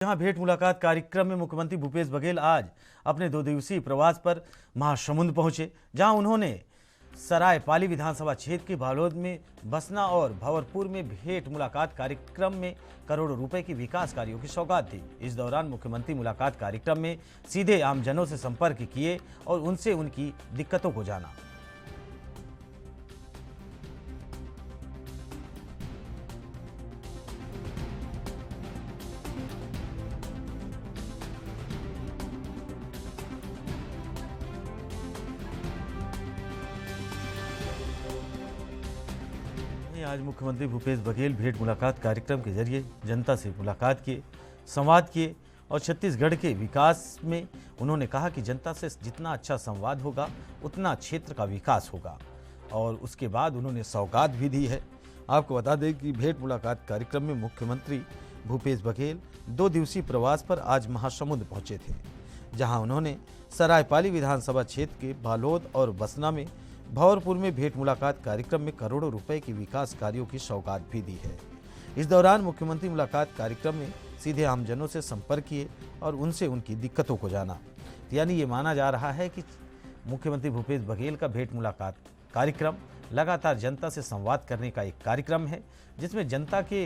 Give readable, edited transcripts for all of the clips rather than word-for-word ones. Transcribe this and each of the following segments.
यहाँ भेंट मुलाकात कार्यक्रम में मुख्यमंत्री भूपेश बघेल आज अपने 2 दिवसीय प्रवास पर महासमुंद पहुंचे, जहां उन्होंने सरायपाली विधानसभा क्षेत्र के बालोद में बसना और भंवरपुर में भेंट मुलाकात कार्यक्रम में करोड़ों रुपए की विकास कार्यों की सौगात दी। इस दौरान मुख्यमंत्री मुलाकात कार्यक्रम में सीधे आमजनों से संपर्क किए और उनसे उनकी दिक्कतों को जाना। आज मुख्यमंत्री भूपेश बघेल भेंट मुलाकात कार्यक्रम के जरिए जनता से मुलाकात किए, संवाद किए और छत्तीसगढ़ के विकास में उन्होंने कहा कि जनता से जितना अच्छा संवाद होगा उतना क्षेत्र का विकास होगा। और उसके बाद उन्होंने सौगात भी दी है। आपको बता दें कि भेंट मुलाकात कार्यक्रम में मुख्यमंत्री भूपेश बघेल 2 दिवसीय प्रवास पर आज महासमुंद पहुंचे थे, जहां उन्होंने सरायपाली विधानसभा क्षेत्र के बालोद और बसना में भंवरपुर में भेंट मुलाकात कार्यक्रम में करोड़ों रुपए की विकास कार्यों की सौगात भी दी है। इस दौरान मुख्यमंत्री मुलाकात कार्यक्रम में सीधे आमजनों से संपर्क किए और उनसे उनकी दिक्कतों को जाना। यानी ये माना जा रहा है कि मुख्यमंत्री भूपेश बघेल का भेंट मुलाकात कार्यक्रम लगातार जनता से संवाद करने का एक कार्यक्रम है, जिसमें जनता के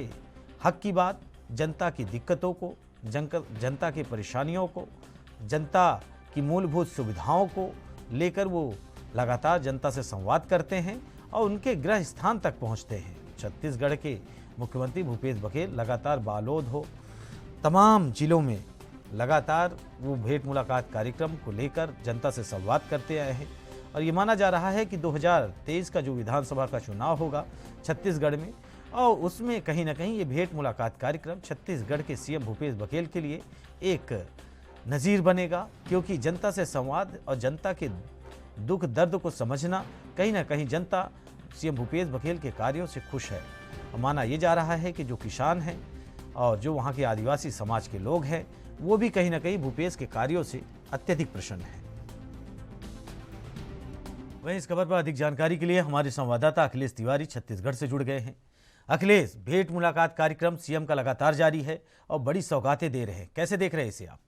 हक की बात, जनता की दिक्कतों को, जनता की परेशानियों को, जनता की मूलभूत सुविधाओं को लेकर वो लगातार जनता से संवाद करते हैं और उनके गृह स्थान तक पहुंचते हैं। छत्तीसगढ़ के मुख्यमंत्री भूपेश बघेल लगातार बालोद हो, तमाम जिलों में लगातार वो भेंट मुलाकात कार्यक्रम को लेकर जनता से संवाद करते आए हैं। और ये माना जा रहा है कि 2023 का जो विधानसभा का चुनाव होगा छत्तीसगढ़ में, और उसमें कहीं ना कहीं ये भेंट मुलाकात कार्यक्रम छत्तीसगढ़ के सीएम भूपेश बघेल के लिए एक नज़ीर बनेगा, क्योंकि जनता से संवाद और जनता के दुख दर्द को समझना, कहीं ना कहीं जनता सीएम भूपेश बघेल के कार्यों से खुश है। और माना यह जा रहा है कि जो किसान हैं और जो वहाँ के आदिवासी समाज के लोग हैं, वो भी कहीं ना कहीं भूपेश के कार्यों से अत्यधिक प्रसन्न हैं। वहीं इस खबर पर अधिक जानकारी के लिए हमारे संवाददाता अखिलेश तिवारी छत्तीसगढ़ से जुड़ गए हैं। अखिलेश, भेंट मुलाकात कार्यक्रम सीएम का लगातार जारी है और बड़ी सौगातें दे रहे हैं, कैसे देख रहे हैं इसे आप?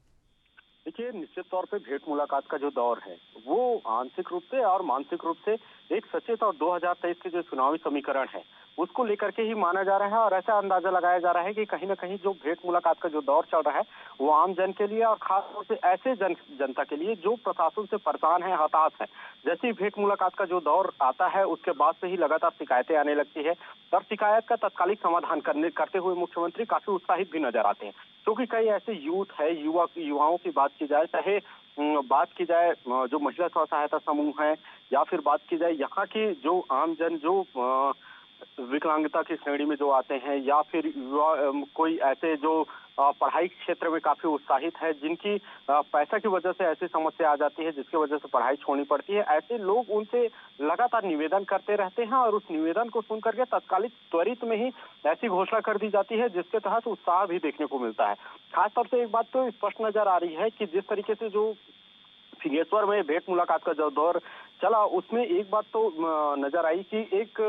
देखिए, निश्चित तौर पे भेंट मुलाकात का जो दौर है वो आंशिक रूप से और मानसिक रूप से एक सचेत और 2023 के जो चुनावी समीकरण है उसको लेकर के ही माना जा रहा है। और ऐसा अंदाजा लगाया जा रहा है कि कहीं ना कहीं जो भेंट मुलाकात का जो दौर चल रहा है वो आम जन के लिए और खास तौर से ऐसे जनता के लिए जो प्रशासन से परेशान है, हताश है। जैसे ही भेंट मुलाकात का जो दौर आता है उसके बाद से ही लगातार शिकायतें आने लगती है और शिकायत का तत्कालिक समाधान करते हुए मुख्यमंत्री काफी उत्साहित भी नजर आते हैं, क्योंकि कई ऐसे यूथ है, युवाओं की बात की जाए, चाहे बात की जाए जो महिला स्व सहायता समूह है, या फिर बात की जाए यहाँ की जो आमजन जो विकलांगता की श्रेणी में जो आते हैं, या फिर कोई ऐसे जो पढ़ाई क्षेत्र में काफी उत्साहित है, जिनकी पैसा की वजह से ऐसी समस्या आ जाती है जिसकी वजह से पढ़ाई छोड़नी पड़ती है, ऐसे लोग उनसे लगातार निवेदन करते रहते हैं और उस निवेदन को सुन करके तत्कालिक त्वरित में ही ऐसी घोषणा कर दी जाती है जिसके तहत उत्साह भी देखने को मिलता है। खासतौर से एक बात तो स्पष्ट नजर आ रही है कि जिस तरीके से जो सिंहेश्वर में भेंट मुलाकात का जो दौर चला उसमें एक बात तो नजर आई कि एक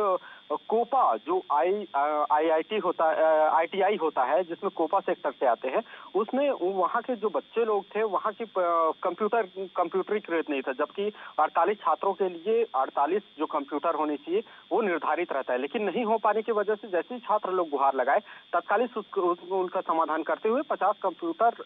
कोपा जो आईआईटी होता है, आईटीआई होता है, जिसमें कोपा सेक्टर से आते हैं, उसमें वहाँ के जो बच्चे लोग थे वहाँ की कंप्यूटरीकृत नहीं था, जबकि 48 छात्रों के लिए 48 जो कंप्यूटर होने चाहिए वो निर्धारित रहता है, लेकिन नहीं हो पाने की वजह से जैसे ही छात्र लोग गुहार लगाए तत्कालिक उनका समाधान करते हुए 50 कंप्यूटर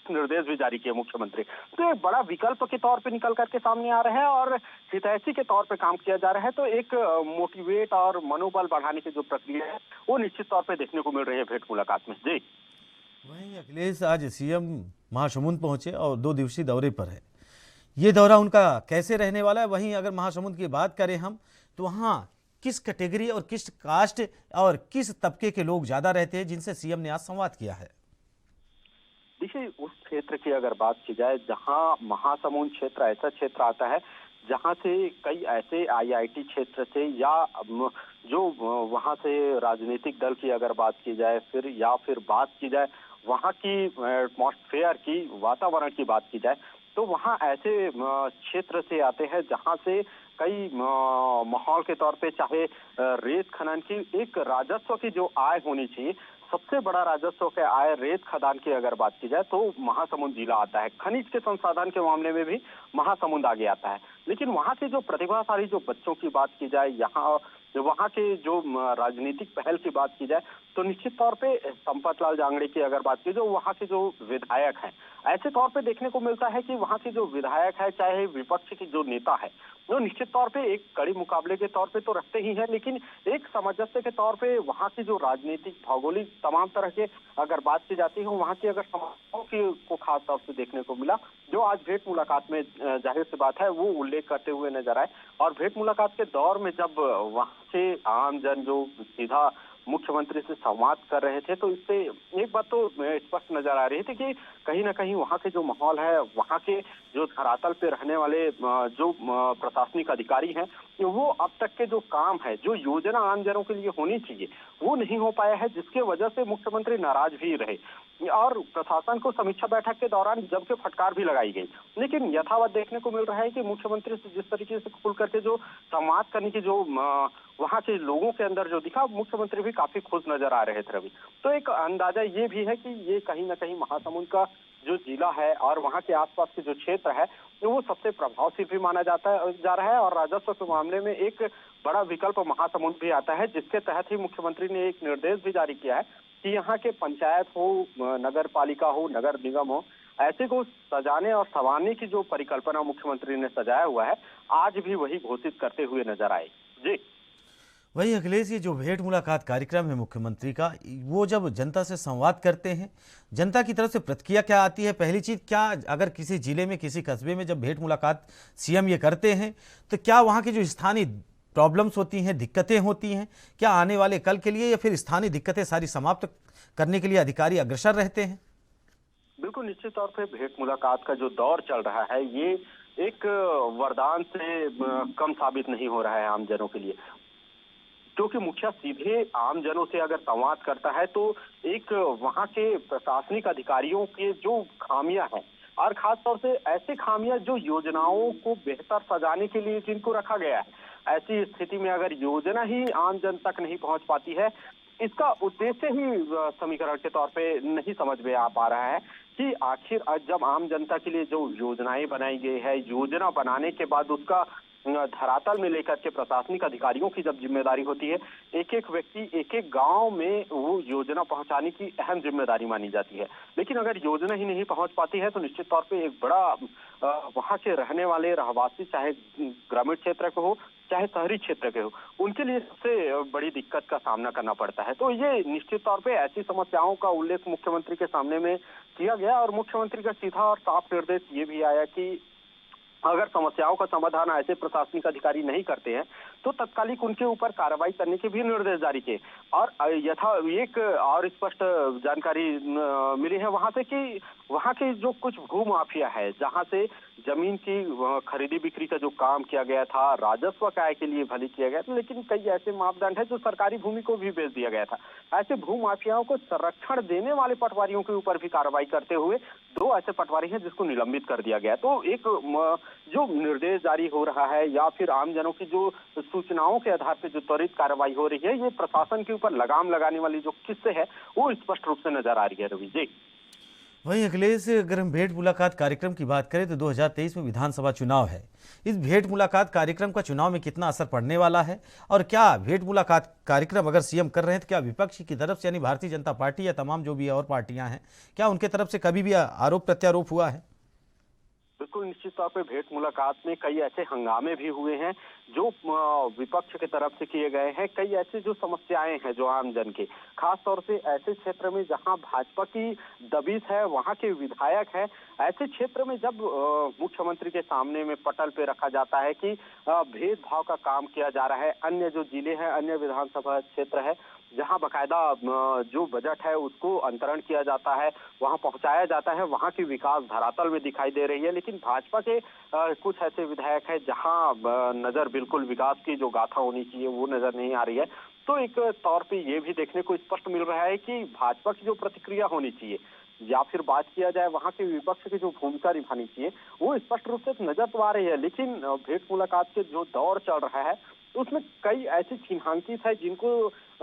निर्देश भी जारी किए मुख्यमंत्री। तो एक बड़ा विकल्प के तौर पे निकल करके सामने आ रहा है और हितैषी के तौर पे काम किया जा रहा है। तो एक मोटिवेट और मनोबल बढ़ाने की जो प्रक्रिया है वो निश्चित तौर पे देखने को मिल रही है भेंट मुलाकात में। जी वहीं अखिलेश, आज सीएम महासमुंद पहुंचे और 2 दिवसीय दौरे पर है। ये दौरा उनका कैसे रहने वाला है? वहीं अगर महासमुंद की बात करें हम, तो वहाँ किस कैटेगरी और किस कास्ट और किस तबके के लोग ज्यादा रहते हैं जिनसे सीएम ने आज संवाद किया है? देखिए, उस क्षेत्र की अगर बात की जाए जहां महासमुंद क्षेत्र ऐसा क्षेत्र आता है जहां से कई ऐसे आईआईटी क्षेत्र से या जो वहां से राजनीतिक दल की अगर बात की जाए फिर बात की जाए वहां की एटमॉस्फेयर की, वातावरण की बात की जाए, तो वहां ऐसे क्षेत्र से आते हैं जहां से कई माहौल के तौर पे चाहे रेत खनन की एक राजस्व की जो आय होनी चाहिए सबसे बड़ा राजस्व के आय रेत खदान की अगर बात की जाए तो महासमुंद जिला आता है। खनिज के संसाधन के मामले में भी महासमुंद आगे आता है। लेकिन वहाँ के जो प्रतिभाशाली जो बच्चों की बात की जाए, वहाँ के जो राजनीतिक पहल की बात की जाए, तो निश्चित तौर पे संपत लाल जांगड़े की अगर बात की, जो वहाँ के जो विधायक हैं, ऐसे तौर पे देखने को मिलता है कि वहाँ के जो विधायक है, चाहे विपक्ष की जो नेता है, वो निश्चित तौर पे एक कड़ी मुकाबले के तौर पे तो रखते ही हैं, लेकिन एक सामंजस्य के तौर पे वहाँ की जो राजनीतिक, भौगोलिक तमाम तरह के अगर बात की जाती है, वहाँ की अगर समस्याओं की को खास तौर से देखने को मिला, जो आज भेंट मुलाकात में जाहिर सी बात है वो उल्लेख करते हुए नजर आए। और भेंट मुलाकात के दौर में जब वहाँ के आम जन जो सीधा मुख्यमंत्री से संवाद कर रहे थे, तो इससे एक बात तो स्पष्ट नजर आ रही थी कि कहीं ना कहीं वहाँ के जो माहौल है, वहाँ के जो धरातल पे रहने वाले जो प्रशासनिक अधिकारी हैं, वो अब तक के जो काम है, जो योजना आम जनों के लिए होनी चाहिए, वो नहीं हो पाया है, जिसके वजह से मुख्यमंत्री नाराज भी रहे। और प्रशासन को समीक्षा बैठक के दौरान जम के फटकार भी लगाई गई। लेकिन यथावत देखने को मिल रहा है कि मुख्यमंत्री से जिस तरीके से खुल करके जो संवाद करने की जो वहाँ के लोगों के अंदर जो दिखा, मुख्यमंत्री भी काफी खुश नजर आ रहे थे रवि। तो एक अंदाजा ये भी है कि ये कहीं ना कहीं महासमुंद का जो जिला है और वहाँ के आसपास के जो क्षेत्र है, वो सबसे प्रभावशील भी माना जा रहा है। और राजस्व के मामले में एक बड़ा विकल्प महासमुंद भी आता है, जिसके तहत ही मुख्यमंत्री ने एक निर्देश भी जारी किया है कि यहाँ के पंचायत हो, नगर पालिका हो, नगर निगम हो, ऐसे को सजाने और संवारने की जो परिकल्पना मुख्यमंत्री ने सजाया हुआ है, आज भी वही घोषित करते हुए नजर आए। जी वही अखिलेश, ये जो भेंट मुलाकात कार्यक्रम है मुख्यमंत्री का, वो जब जनता से संवाद करते हैं, जनता की तरफ से प्रतिक्रिया क्या आती है? पहली चीज़, क्या अगर किसी जिले में, किसी कस्बे में जब भेंट मुलाकात सीएम ये करते हैं, तो क्या वहाँ की जो स्थानीय प्रॉब्लम्स होती हैं, दिक्कतें होती हैं, क्या आने वाले कल के लिए या फिर स्थानीय दिक्कतें सारी समाप्त करने के लिए अधिकारी अग्रसर रहते हैं? बिल्कुल, निश्चित तौर पे भेंट मुलाकात का जो दौर चल रहा है, ये एक वरदान से कम साबित नहीं हो रहा है आम जनों के लिए। क्योंकि मुखिया सीधे आम जनों से अगर संवाद करता है, तो एक वहाँ के प्रशासनिक अधिकारियों के जो खामियां हैं, और खास तौर से ऐसे खामियां जो योजनाओं को बेहतर सजाने के लिए जिनको रखा गया है, ऐसी स्थिति में अगर योजना ही आम जन तक नहीं पहुंच पाती है, इसका उद्देश्य ही समीकरण के तौर पे नहीं समझ में आ पा रहा है कि आखिर जब आम जनता के लिए जो योजनाएं बनाई गई है, योजना बनाने के बाद उसका धरातल में लेकर के प्रशासनिक अधिकारियों की जब जिम्मेदारी होती है, एक एक व्यक्ति, एक एक गांव में वो योजना पहुंचाने की अहम जिम्मेदारी मानी जाती है। लेकिन अगर योजना ही नहीं पहुंच पाती है, तो निश्चित तौर पे एक बड़ा वहां के रहने वाले रहवासी, चाहे ग्रामीण क्षेत्र के हो, चाहे शहरी क्षेत्र के हो, उनके लिए सबसे बड़ी दिक्कत का सामना करना पड़ता है। तो ये निश्चित तौर पे ऐसी समस्याओं का उल्लेख मुख्यमंत्री के सामने में किया गया, और मुख्यमंत्री का सीधा और साफ निर्देश ये भी आया कि अगर समस्याओं का समाधान ऐसे प्रशासनिक अधिकारी नहीं करते हैं, तो तत्कालिक उनके ऊपर कार्रवाई करने के भी निर्देश जारी किए। और एक और स्पष्ट जानकारी मिली है वहां से कि वहां के जो कुछ भू माफिया है, जहां से जमीन की खरीदी बिक्री का जो काम किया गया था, राजस्व के आय के लिए भले किया गया था, लेकिन कई ऐसे मापदंड है जो सरकारी भूमि को भी बेच दिया गया था। ऐसे भू माफियाओं को संरक्षण देने वाले पटवारियों के ऊपर भी कार्रवाई करते हुए 2 ऐसे पटवारी हैं जिसको निलंबित कर दिया गया। तो एक जो निर्देश जारी हो रहा है, या फिर आम जनों की जो सूचनाओं के आधार पर जो त्वरित कार्रवाई हो रही है, ये प्रशासन के ऊपर लगाम लगाने वाली जो किस्से है, वो स्पष्ट रूप से नजर आ रही है रवि जी। वहीं अखिलेश, अगर हम भेंट मुलाकात कार्यक्रम की बात करें तो 2023 में विधानसभा चुनाव है। इस भेंट मुलाकात कार्यक्रम का चुनाव में कितना असर पड़ने वाला है, और क्या भेंट मुलाकात कार्यक्रम अगर सीएम कर रहे हैं, तो क्या विपक्ष की तरफ से, यानी भारतीय जनता पार्टी या तमाम जो भी और पार्टियां हैं, क्या उनके तरफ से कभी भी आरोप प्रत्यारोप हुआ है? बिल्कुल, निश्चित तौर पे भेंट मुलाकात में कई ऐसे हंगामे भी हुए हैं जो विपक्ष की तरफ से किए गए हैं। कई ऐसी जो समस्याएं हैं जो आम जन के, खास तौर से ऐसे क्षेत्र में जहां भाजपा की दबिश है, वहां के विधायक है, ऐसे क्षेत्र में जब मुख्यमंत्री के सामने में पटल पे रखा जाता है कि भेदभाव का काम किया जा रहा है, अन्य जो जिले हैं, अन्य विधानसभा क्षेत्र है, जहां बकायदा जो बजट है उसको अंतरण किया जाता है, वहां पहुंचाया जाता है, वहां की विकास धरातल में दिखाई दे रही है। लेकिन भाजपा के कुछ ऐसे विधायक हैं जहां नजर बिल्कुल विकास की जो गाथा होनी चाहिए वो नजर नहीं आ रही है। तो एक तौर पे ये भी देखने को स्पष्ट मिल रहा है कि भाजपा की जो प्रतिक्रिया होनी चाहिए, या फिर बात किया जाए वहां के विपक्ष की जो भूमिका निभानी चाहिए, वो स्पष्ट रूप से नजर तो आ रही है। लेकिन भेंट मुलाकात के जो दौर चल रहा है, उसमें कई ऐसी चिन्हांकित है जिनको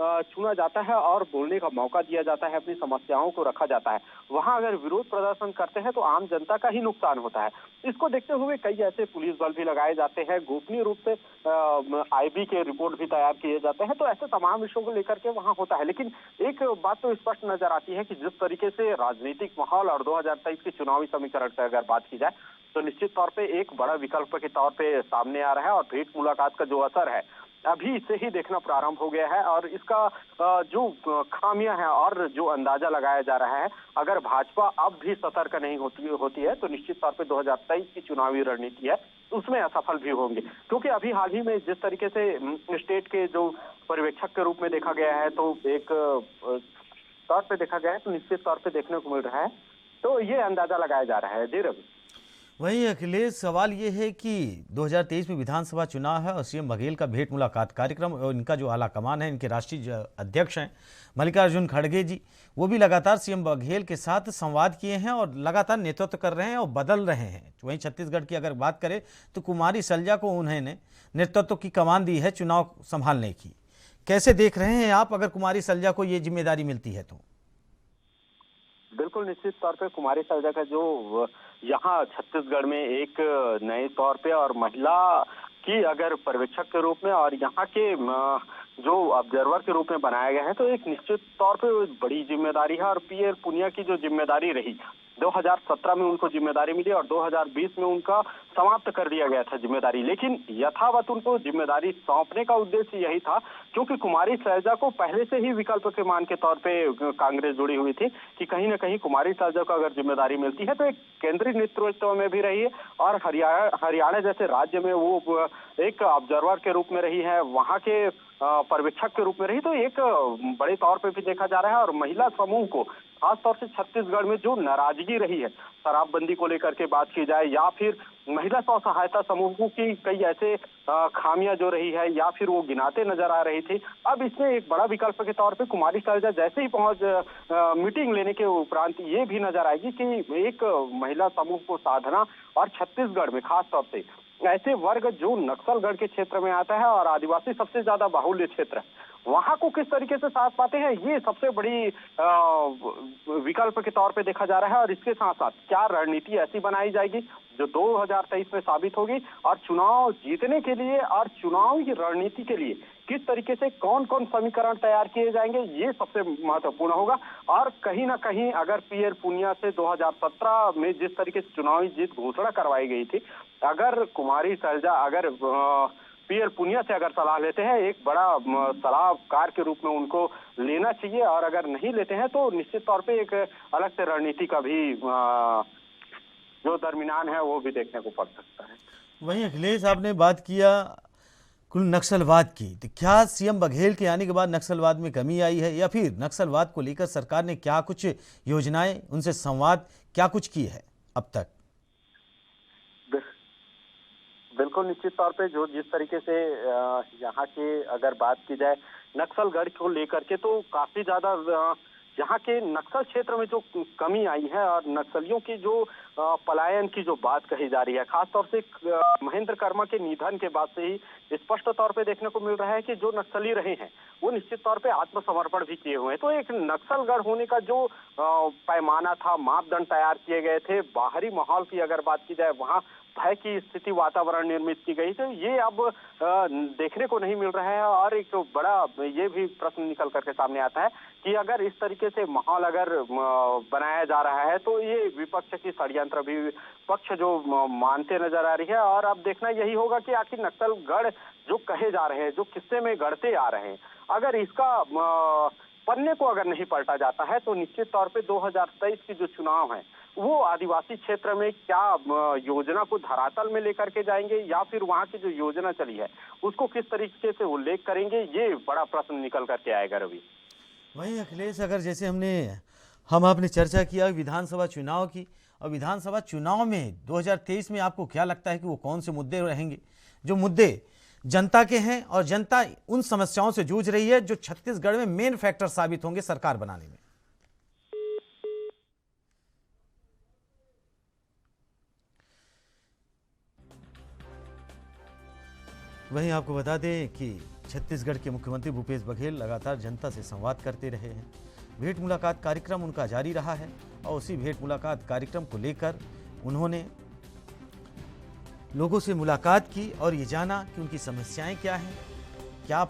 चुना जाता है और बोलने का मौका दिया जाता है, अपनी समस्याओं को रखा जाता है, वहां अगर विरोध प्रदर्शन करते हैं तो आम जनता का ही नुकसान होता है। इसको देखते हुए कई ऐसे पुलिस बल भी लगाए जाते हैं, गोपनीय रूप से आईबी के रिपोर्ट भी तैयार किए जाते हैं, तो ऐसे तमाम विषयों को लेकर के वहां होता है। लेकिन एक बात तो स्पष्ट नजर आती है कि जिस तरीके से राजनीतिक माहौल और 2023 के चुनावी समीकरण की अगर बात की जाए तो निश्चित तौर पे एक बड़ा विकल्प के तौर पे सामने आ रहा है और भेंट मुलाकात का जो असर है अभी से ही देखना प्रारंभ हो गया है और इसका जो खामियां हैं और जो अंदाजा लगाया जा रहा है, अगर भाजपा अब भी सतर्क नहीं होती है तो निश्चित तौर पे 2023 की चुनावी रणनीति है उसमें असफल भी होंगे, क्योंकि अभी हाल ही में जिस तरीके से स्टेट के जो पर्यवेक्षक के रूप में देखा गया है तो एक तौर पे देखा गया है तो निश्चित तौर पे देखने को मिल रहा है, तो ये अंदाजा लगाया जा रहा है। जी रवि। वहीं अखिलेश, सवाल ये है कि 2023 में विधानसभा चुनाव है और सीएम बघेल का भेंट मुलाकात कार्यक्रम और इनका जो आला कमान है, इनके राष्ट्रीय अध्यक्ष हैं मल्लिकार्जुन खड़गे जी, वो भी लगातार सीएम बघेल के साथ संवाद किए हैं और लगातार नेतृत्व कर रहे हैं और बदल रहे हैं। वहीं छत्तीसगढ़ की अगर बात करें तो कुमारी सैलजा को उन्होंने नेतृत्व की कमान दी है चुनाव संभालने की। कैसे देख रहे हैं आप अगर कुमारी सैलजा को ये जिम्मेदारी मिलती है तो? बिल्कुल, निश्चित तौर पे कुमारी सैलजा का जो यहाँ छत्तीसगढ़ में एक नए तौर पे और महिला की अगर पर्यवेक्षक के रूप में और यहाँ के जो ऑब्जर्वर के रूप में बनाया गया है तो एक निश्चित तौर पे बड़ी जिम्मेदारी है। और पीएल पुनिया की जो जिम्मेदारी रही 2017 में उनको जिम्मेदारी मिली और 2020 में उनका समाप्त कर दिया गया था जिम्मेदारी, लेकिन यथावत उनको जिम्मेदारी सौंपने का उद्देश्य यही था क्योंकि कुमारी सैलजा को पहले से ही विकल्प के मान के तौर पे कांग्रेस जुड़ी हुई थी कि कहीं ना कहीं कुमारी सैलजा को अगर जिम्मेदारी मिलती है तो एक केंद्रीय नेतृत्व में भी रही है और हरियाणा जैसे राज्य में वो एक ऑब्जर्वर के रूप में रही है, वहां के पर्यवेक्षक के रूप में रही, तो एक बड़े तौर पे भी देखा जा रहा है। और महिला समूह को खासतौर से छत्तीसगढ़ में जो नाराजगी रही है शराबबंदी को लेकर के बात की जाए या फिर महिला स्व सहायता समूहों की कई ऐसे खामियां जो रही है या फिर वो गिनाते नजर आ रही थी, अब इसमें एक बड़ा विकल्प के तौर पे कुमारी सैलजा जैसे ही मीटिंग लेने के उपरांत ये भी नजर आएगी कि एक महिला समूह को साधना और छत्तीसगढ़ में खासतौर से ऐसे वर्ग जो नक्सलगढ़ के क्षेत्र में आता है और आदिवासी सबसे ज्यादा बाहुल्य क्षेत्र है, वहां को किस तरीके से साथ पाते हैं, ये सबसे बड़ी विकल्प के तौर पे देखा जा रहा है। और इसके साथ साथ क्या रणनीति ऐसी बनाई जाएगी जो 2023 में साबित होगी और चुनाव जीतने के लिए और चुनाव की रणनीति के लिए किस तरीके से कौन कौन समीकरण तैयार किए जाएंगे, ये सबसे महत्वपूर्ण होगा। और कहीं ना कहीं अगर पीएल पुनिया से 2017 में जिस तरीके से चुनावी जीत घोषणा करवाई गई थी, अगर कुमारी सैलजा अगर पीएल पुनिया से अगर सलाह लेते हैं, एक बड़ा सलाहकार के रूप में उनको लेना चाहिए और अगर नहीं लेते हैं तो निश्चित तौर पे एक अलग से रणनीति का भी जो दरमियान है वो भी देखने को पड़ सकता है। वहीं अखिलेश, आपने बात किया कुल नक्सलवाद की, तो क्या सीएम बघेल के आने के बाद नक्सलवाद में कमी आई है या फिर नक्सलवाद को लेकर सरकार ने क्या कुछ योजनाएं, उनसे संवाद क्या कुछ की है अब तक? बिल्कुल, निश्चित तौर पे जो जिस तरीके से यहाँ के अगर बात की जाए नक्सलगढ़ को लेकर के तो काफी ज्यादा यहाँ के नक्सल क्षेत्र में जो कमी आई है और नक्सलियों की जो पलायन की जो बात कही जा रही है, खासतौर से महेंद्र कर्मा के निधन के बाद से ही स्पष्ट तौर पे देखने को मिल रहा है कि जो नक्सली रहे हैं वो निश्चित तौर पे आत्मसमर्पण भी किए हुए हैं। तो एक नक्सलगढ़ होने का जो पैमाना था, मापदंड तैयार किए गए थे, बाहरी माहौल की अगर बात की जाए वहाँ भय की स्थिति वातावरण निर्मित की गई, तो ये अब देखने को नहीं मिल रहा है। और एक बड़ा ये भी प्रश्न निकल करके सामने आता है कि अगर इस तरीके से माहौल अगर बनाया जा रहा है तो ये विपक्ष की षड्यंत्र भी पक्ष जो मानते नजर आ रही है। और अब देखना यही होगा कि आखिर नक्सलगढ़ जो कहे जा रहे हैं, जो किस्से में गढ़ते आ रहे हैं, अगर इसका पन्ने को अगर नहीं पलटा जाता है तो निश्चित तौर पे 2023 की जो चुनाव है वो आदिवासी क्षेत्र में क्या योजना को धरातल में लेकर के जाएंगे या फिर वहां की जो योजना चली है उसको किस तरीके से उल्लेख करेंगे, ये बड़ा प्रश्न निकल करके आएगा रवि। वहीं अखिलेश, अगर जैसे हम आपने चर्चा किया विधानसभा चुनाव की, और विधानसभा चुनाव में 2023 में आपको क्या लगता है कि वो कौन से मुद्दे रहेंगे जो मुद्दे जनता के हैं और जनता उन समस्याओं से जूझ रही है जो छत्तीसगढ़ में मेन फैक्टर साबित होंगे सरकार बनाने में? वहीं आपको बता दें कि छत्तीसगढ़ के मुख्यमंत्री भूपेश बघेल लगातार जनता से संवाद करते रहे हैं। भेंट मुलाकात कार्यक्रम उनका जारी रहा है और उसी भेंट मुलाकात कार्यक्रम को लेकर उन्होंने लोगों से मुलाकात की और ये जाना कि उनकी समस्याएं क्या हैं, क्या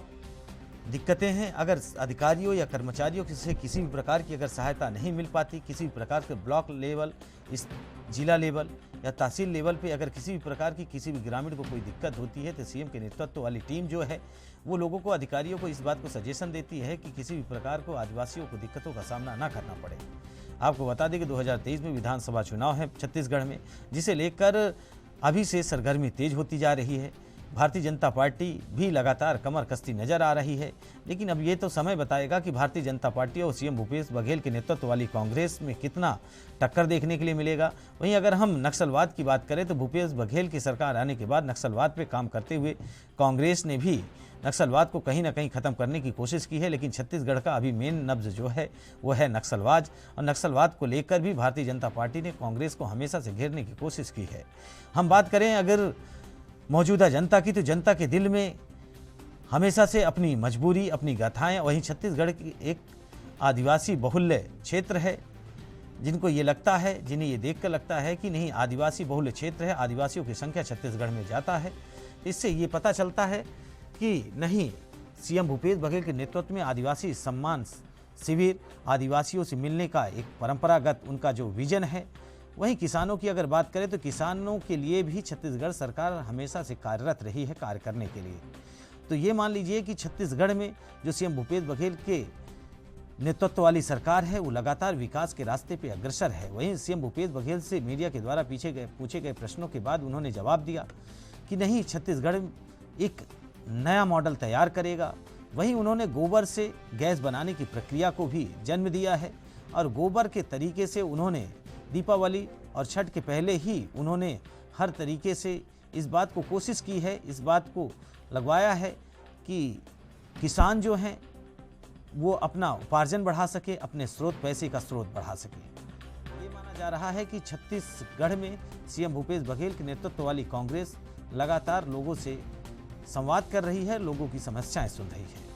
दिक्कतें हैं। अगर अधिकारियों या कर्मचारियों से किसी भी प्रकार की अगर सहायता नहीं मिल पाती, किसी भी प्रकार के ब्लॉक लेवल, इस जिला लेवल या तहसील लेवल पे अगर किसी भी प्रकार की किसी भी ग्रामीण को कोई दिक्कत होती है तो सीएम के नेतृत्व वाली टीम जो है वो लोगों को, अधिकारियों को इस बात को सजेशन देती है कि किसी भी प्रकार को आदिवासियों को दिक्कतों का सामना ना करना पड़े। आपको बता दें कि 2023 में विधानसभा चुनाव है छत्तीसगढ़ में, जिसे लेकर अभी से सरगर्मी तेज होती जा रही है। भारतीय जनता पार्टी भी लगातार कमर कसती नजर आ रही है, लेकिन अब ये तो समय बताएगा कि भारतीय जनता पार्टी और सीएम भूपेश बघेल के नेतृत्व वाली कांग्रेस में कितना टक्कर देखने के लिए मिलेगा। वहीं अगर हम नक्सलवाद की बात करें तो भूपेश बघेल की सरकार आने के बाद नक्सलवाद पे काम करते हुए कांग्रेस ने भी नक्सलवाद को कहीं ना कहीं ख़त्म करने की कोशिश की है, लेकिन छत्तीसगढ़ का अभी मेन नब्ज जो है वो है नक्सलवाद, और नक्सलवाद को लेकर भी भारतीय जनता पार्टी ने कांग्रेस को हमेशा से घेरने की कोशिश की है। हम बात करें अगर मौजूदा जनता की, तो जनता के दिल में हमेशा से अपनी मजबूरी, अपनी गाथाएं, वहीं छत्तीसगढ़ की एक आदिवासी बहुल्य क्षेत्र है, जिनको ये लगता है, जिन्हें ये देखकर लगता है कि नहीं आदिवासी बहुल्य क्षेत्र है, आदिवासियों की संख्या छत्तीसगढ़ में ज़्यादा है। इससे ये पता चलता है कि नहीं, सीएम भूपेश बघेल के नेतृत्व में आदिवासी सम्मान शिविर, आदिवासियों से मिलने का एक परंपरागत उनका जो विजन है। वहीं किसानों की अगर बात करें तो किसानों के लिए भी छत्तीसगढ़ सरकार हमेशा से कार्यरत रही है कार्य करने के लिए। तो ये मान लीजिए कि छत्तीसगढ़ में जो सीएम भूपेश बघेल के नेतृत्व वाली सरकार है वो लगातार विकास के रास्ते पे अग्रसर है। वहीं सीएम भूपेश बघेल से मीडिया के द्वारा पूछे गए प्रश्नों के बाद उन्होंने जवाब दिया कि नहीं, छत्तीसगढ़ एक नया मॉडल तैयार करेगा। वहीं उन्होंने गोबर से गैस बनाने की प्रक्रिया को भी जन्म दिया है और गोबर के तरीके से उन्होंने दीपावली और छठ के पहले ही उन्होंने हर तरीके से इस बात को कोशिश की है, इस बात को लगवाया है कि किसान जो हैं वो अपना उपार्जन बढ़ा सके, अपने पैसे का स्रोत बढ़ा सके। ये माना जा रहा है कि छत्तीसगढ़ में सीएम भूपेश बघेल के नेतृत्व वाली कांग्रेस लगातार लोगों से संवाद कर रही है, लोगों की समस्याएं सुन रही है।